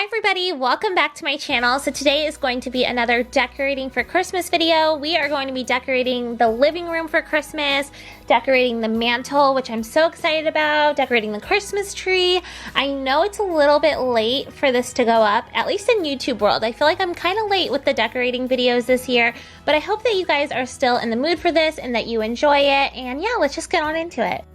everybody, welcome back to my channel. So today is going to be another decorating for Christmas video. We are going to be decorating the living room for Christmas, decorating the mantle, which I'm so excited about, decorating the Christmas tree. I know it's a little bit late for this to go up, at least in YouTube world. I feel like I'm kind of late with the decorating videos this year, but I hope that you guys are still in the mood for this and that you enjoy it. And yeah, let's just get on into it.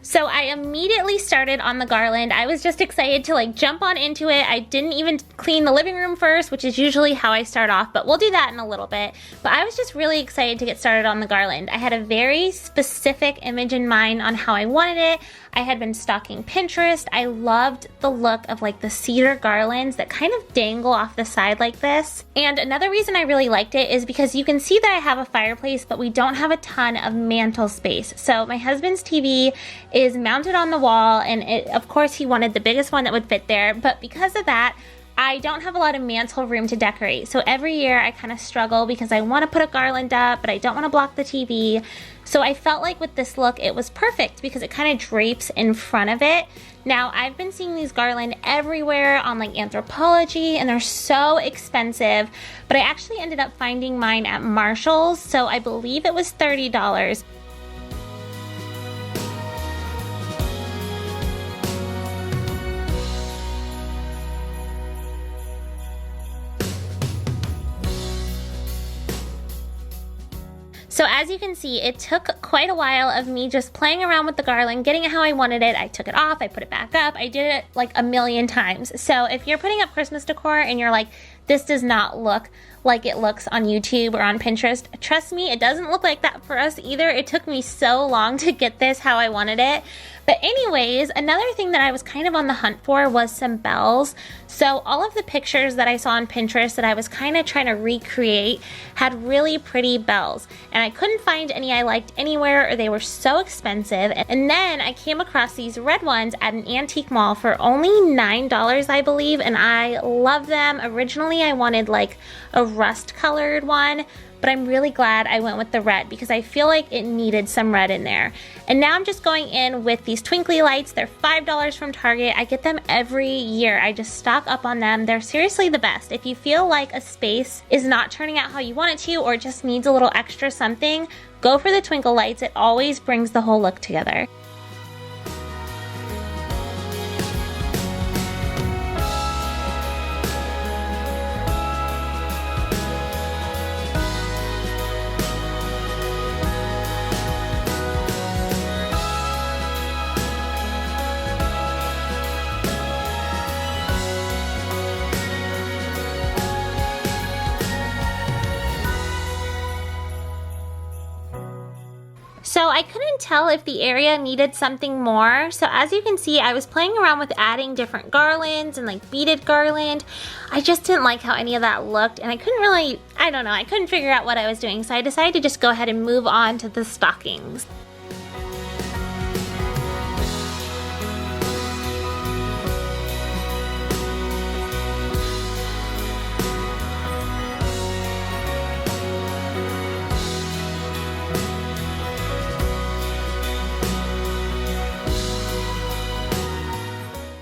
So I immediately started on the garland. I was just excited to jump on into it. I didn't even clean the living room first, which is usually how I start off, but we'll do that in a little bit. But I was just really excited to get started on the garland. I had a very specific image in mind on how I wanted it. I had been stalking Pinterest. I loved the look of the cedar garlands that kind of dangle off the side like this. And another reason I really liked it is because you can see that I have a fireplace, but we don't have a ton of mantle space. So my husband's TV is mounted on the wall, and of course he wanted the biggest one that would fit there, but because of that, I don't have a lot of mantle room to decorate. So every year I kind of struggle because I want to put a garland up, but I don't want to block the TV. So I felt like with this look, it was perfect because it kind of drapes in front of it. Now, I've been seeing these garland everywhere on Anthropologie, and they're so expensive, but I actually ended up finding mine at Marshall's. So I believe it was $30. So as you can see, it took quite a while of me just playing around with the garland, getting it how I wanted it. I took it off, I put it back up. I did it a million times. So if you're putting up Christmas decor and you're like, this does not look like it looks on YouTube or on Pinterest, trust me, it doesn't look like that for us either. It took me so long to get this how I wanted it. But anyways, another thing that I was kind of on the hunt for was some bells. So all of the pictures that I saw on Pinterest that I was kind of trying to recreate had really pretty bells. And I couldn't find any I liked anywhere, or they were so expensive. And then I came across these red ones at an antique mall for only $9, I believe, and I love them. Originally, I wanted a rust colored one, but I'm really glad I went with the red because I feel like it needed some red in there. And now I'm just going in with these twinkly lights. They're $5 from Target. I get them every year. I just stock up on them. They're seriously the best. If you feel like a space is not turning out how you want it to, or just needs a little extra something, go for the twinkle lights. It always brings the whole look together. So I couldn't tell if the area needed something more. So as you can see, I was playing around with adding different garlands and beaded garland. I just didn't like how any of that looked, and I couldn't really, I don't know, I couldn't figure out what I was doing. So I decided to just go ahead and move on to the stockings.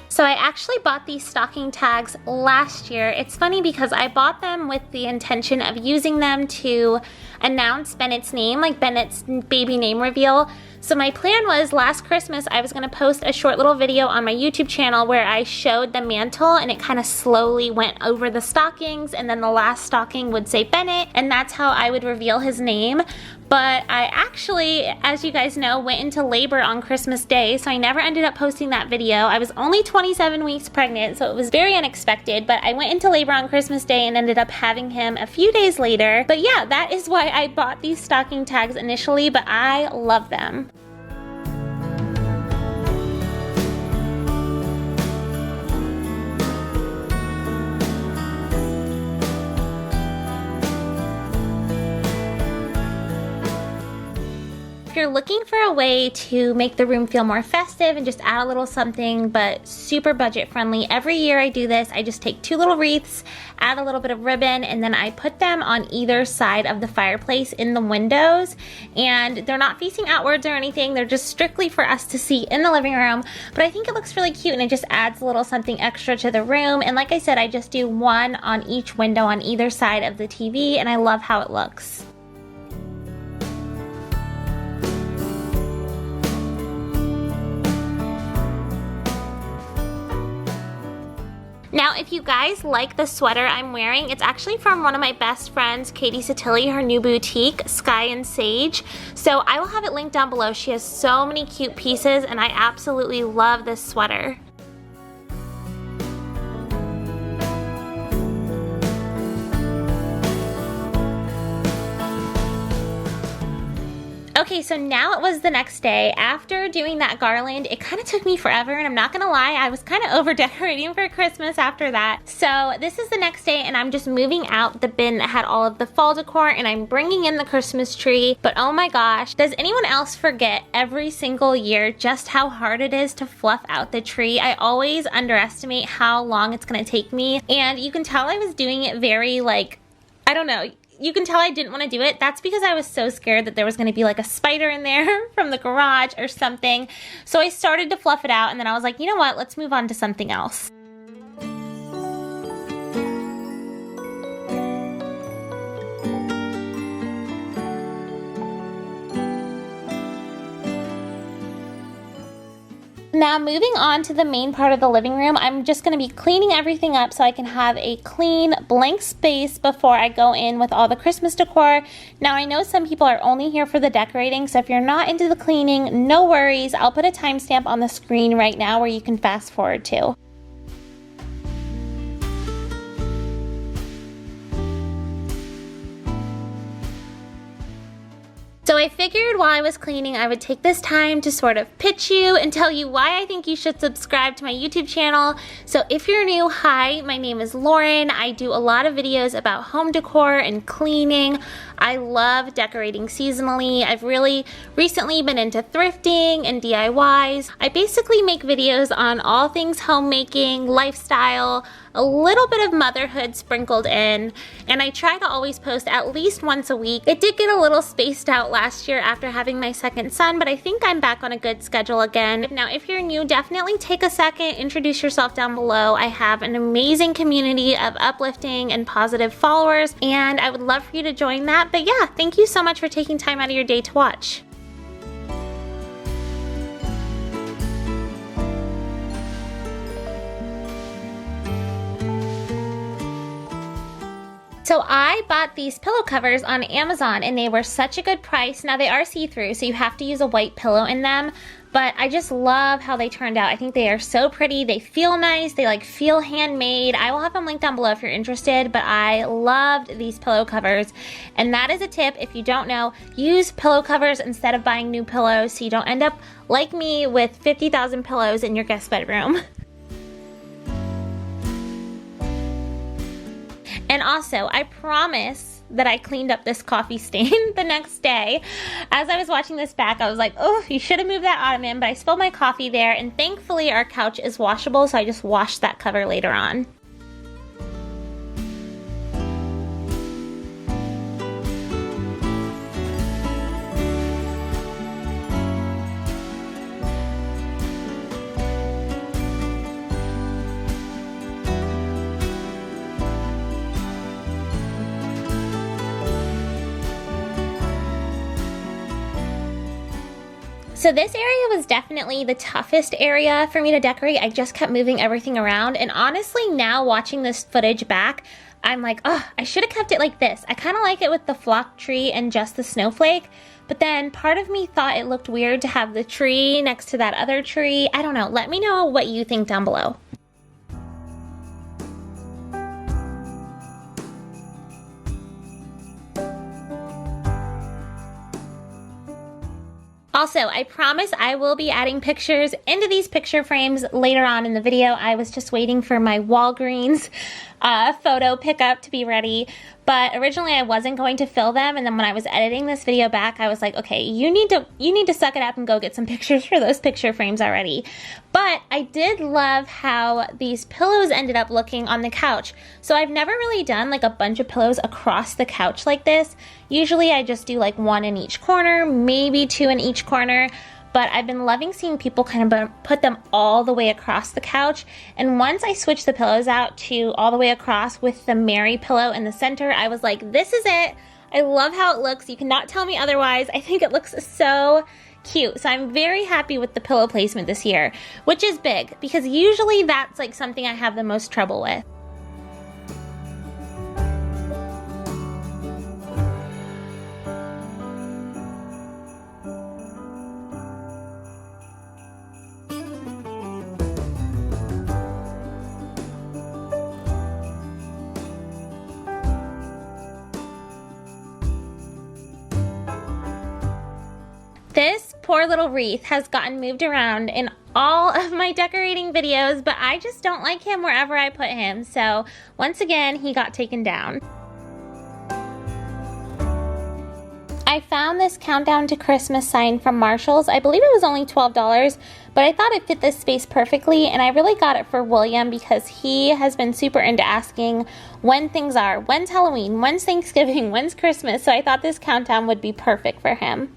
So I actually bought these stocking tags last year. It's funny because I bought them with the intention of using them to announce Bennett's name, Bennett's baby name reveal. So my plan was last Christmas I was going to post a short little video on my YouTube channel where I showed the mantle, and it kind of slowly went over the stockings, and then the last stocking would say Bennett, and that's how I would reveal his name. But I actually, as you guys know, went into labor on Christmas Day, so I never ended up posting that video. I was only 27 weeks pregnant, so it was very unexpected, but I went into labor on Christmas Day and ended up having him a few days later. But yeah, that is why I bought these stocking tags initially, but I love them. you're looking for a way to make the room feel more festive and just add a little something but super budget friendly, every year I do this. I just take 2 little wreaths, add a little bit of ribbon, and then I put them on either side of the fireplace in the windows. And they're not facing outwards or anything. They're just strictly for us to see in the living room. But I think it looks really cute and it just adds a little something extra to the room. And like I said, I just do one on each window on either side of the TV, and I love how it looks. Now, if you guys like the sweater I'm wearing, it's actually from one of my best friends, Katie Satilli, her new boutique, Sky and Sage. So I will have it linked down below. She has so many cute pieces, and I absolutely love this sweater. Okay, so now it was the next day. After doing that garland, it kind of took me forever, and I'm not gonna lie, I was kind of over decorating for Christmas after that. So this is the next day, and I'm just moving out the bin that had all of the fall decor, and I'm bringing in the Christmas tree. But oh my gosh, does anyone else forget every single year just how hard it is to fluff out the tree? I always underestimate how long it's gonna take me, and you can tell I was doing it very, like, I don't know, you can tell I didn't want to do it. That's because I was so scared that there was going to be like a spider in there from the garage or something. So I started to fluff it out, and then I was like, you know what, let's move on to something else. Now moving on to the main part of the living room, I'm just going to be cleaning everything up so I can have a clean blank space before I go in with all the Christmas decor. Now I know some people are only here for the decorating, so if you're not into the cleaning, no worries. I'll put a timestamp on the screen right now where you can fast forward to. So I figured while I was cleaning, I would take this time to sort of pitch you and tell you why I think you should subscribe to my YouTube channel. So if you're new, hi, my name is Lauren. I do a lot of videos about home decor and cleaning. I love decorating seasonally. I've really recently been into thrifting and DIYs. I basically make videos on all things homemaking, lifestyle, a little bit of motherhood sprinkled in, and I try to always post at least once a week. It did get a little spaced out last year after having my second son, but I think I'm back on a good schedule again. Now, if you're new, definitely take a second, introduce yourself down below. I have an amazing community of uplifting and positive followers, and I would love for you to join that. But yeah, thank you so much for taking time out of your day to watch. So I bought these pillow covers on Amazon, and they were such a good price. Now they are see-through, so you have to use a white pillow in them, but I just love how they turned out. I think they are so pretty. They feel nice. They like feel handmade. I will have them linked down below if you're interested, but I loved these pillow covers. And that is a tip. If you don't know, use pillow covers instead of buying new pillows so you don't end up like me with 50,000 pillows in your guest bedroom. And also, I promise that I cleaned up this coffee stain the next day. As I was watching this back, I was like, oh, you should have moved that ottoman, but I spilled my coffee there, and thankfully our couch is washable, so I just washed that cover later on. So this area was definitely the toughest area for me to decorate. I just kept moving everything around, and honestly now watching this footage back, I'm like, oh, I should have kept it like this. I kind of like it with the flock tree and just the snowflake, but then part of me thought it looked weird to have the tree next to that other tree. I don't know. Let me know what you think down below. Also, I promise I will be adding pictures into these picture frames later on in the video. I was just waiting for my Walgreens photo pickup to be ready. But originally I wasn't going to fill them, and then when I was editing this video back, I was like, okay, you need to suck it up and go get some pictures for those picture frames already. But I did love how these pillows ended up looking on the couch. So I've never really done like a bunch of pillows across the couch like this. Usually I just do like one in each corner, maybe two in each corner. But I've been loving seeing people kind of put them all the way across the couch. And once I switched the pillows out to all the way across with the Mary pillow in the center, I was like, this is it. I love how it looks. You cannot tell me otherwise. I think it looks so cute. So I'm very happy with the pillow placement this year, which is big because usually that's like something I have the most trouble with. This poor little wreath has gotten moved around in all of my decorating videos, but I just don't like him wherever I put him. So once again, he got taken down. I found this countdown to Christmas sign from Marshall's. I believe it was only $12, but I thought it fit this space perfectly, and I really got it for William because he has been super into asking when things are. When's Halloween? When's Thanksgiving? When's Christmas? So I thought this countdown would be perfect for him.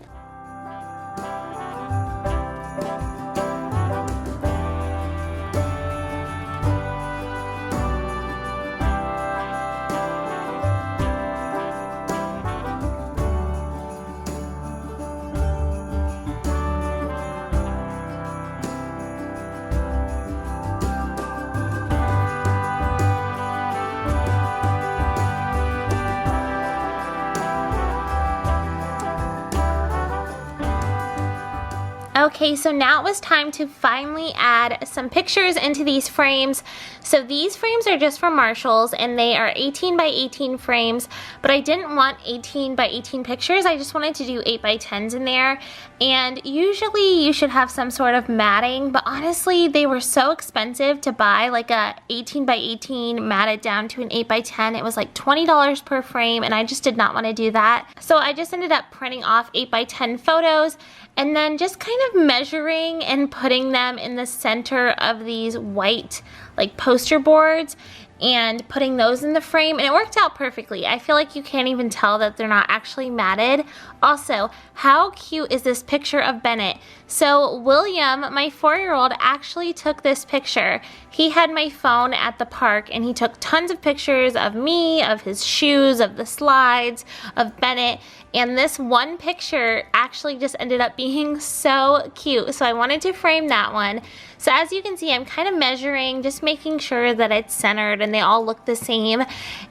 Okay, so now it was time to finally add some pictures into these frames. So these frames are just from Marshall's and they are 18 by 18 frames, but I didn't want 18 by 18 pictures. I just wanted to do 8 by 10s in there. And usually you should have some sort of matting, but honestly they were so expensive to buy like a 18 by 18 matted down to an 8 by 10. It was like $20 per frame and I just did not want to do that. So I just ended up printing off 8 by 10 photos and then just kind of measuring and putting them in the center of these white like poster boards and putting those in the frame, and it worked out perfectly. I feel like you can't even tell that they're not actually matted. Also, how cute is this picture of Bennett? So William, my 4-year-old, actually took this picture. He had my phone at the park and he took tons of pictures of me, of his shoes, of the slides, of Bennett, and this one picture actually just ended up being so cute. So I wanted to frame that one. So as you can see, I'm kind of measuring, just making sure that it's centered and they all look the same.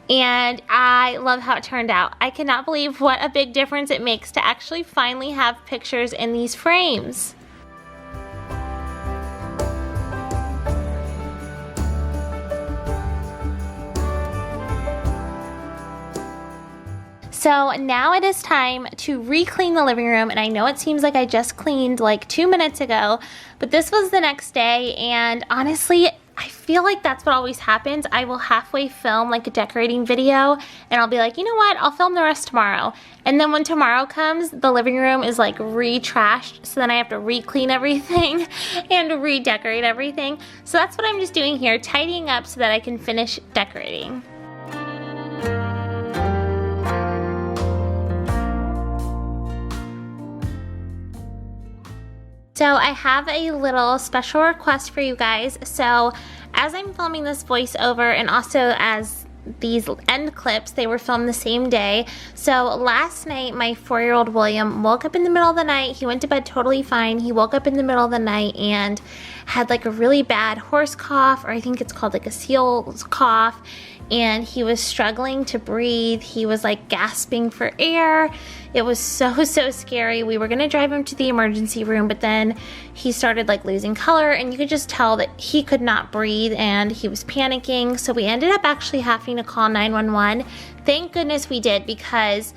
And I love how it turned out. I cannot believe what a big difference it makes to actually finally have pictures in these frames. So now it is time to re-clean the living room, and I know it seems like I just cleaned like 2 minutes ago, but this was the next day, and honestly, I feel like that's what always happens. I will halfway film like a decorating video, and I'll be like, you know what, I'll film the rest tomorrow. And then when tomorrow comes, the living room is like re-trashed, so then I have to re-clean everything and redecorate everything. So that's what I'm just doing here, tidying up so that I can finish decorating. So I have a little special request for you guys. So as I'm filming this voiceover and also as these end clips, they were filmed the same day. So last night, my 4-year-old William woke up in the middle of the night. He went to bed totally fine. He woke up in the middle of the night and had like a really bad horse cough, or I think it's called like a seal's cough. And he was struggling to breathe. He was like gasping for air. It was so scary. We were gonna drive him to the emergency room, but then he started like losing color and you could just tell that he could not breathe and he was panicking. So we ended up actually having to call 911. Thank goodness we did, because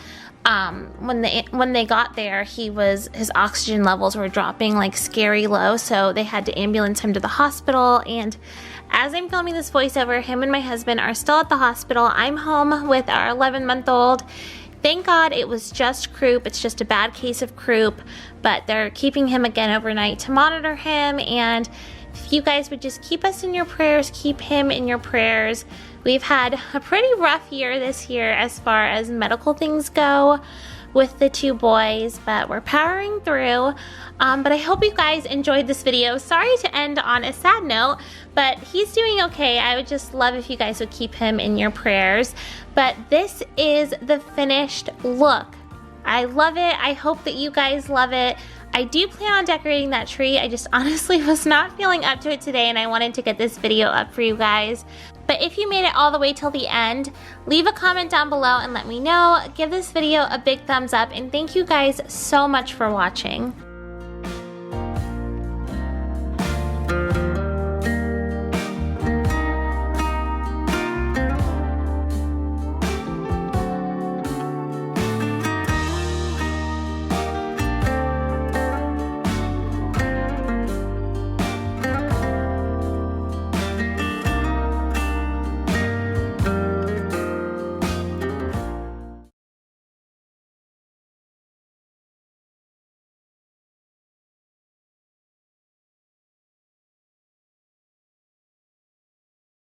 when they got there, his oxygen levels were dropping like scary low, so they had to ambulance him to the hospital. And as I'm filming this voiceover, him and my husband are still at the hospital. I'm home with our 11-month-old. Thank God it was just croup. It's just a bad case of croup, but they're keeping him again overnight to monitor him. And if you guys would just keep us in your prayers, keep him in your prayers. We've had a pretty rough year this year as far as medical things go with the 2 boys, but we're powering through. But I hope you guys enjoyed this video. Sorry to end on a sad note, but he's doing okay. I would just love if you guys would keep him in your prayers. But this is the finished look. I love it. I hope that you guys love it. I do plan on decorating that tree. I just honestly was not feeling up to it today, and I wanted to get this video up for you guys. But if you made it all the way till the end, leave a comment down below and let me know. Give this video a big thumbs up, and thank you guys so much for watching.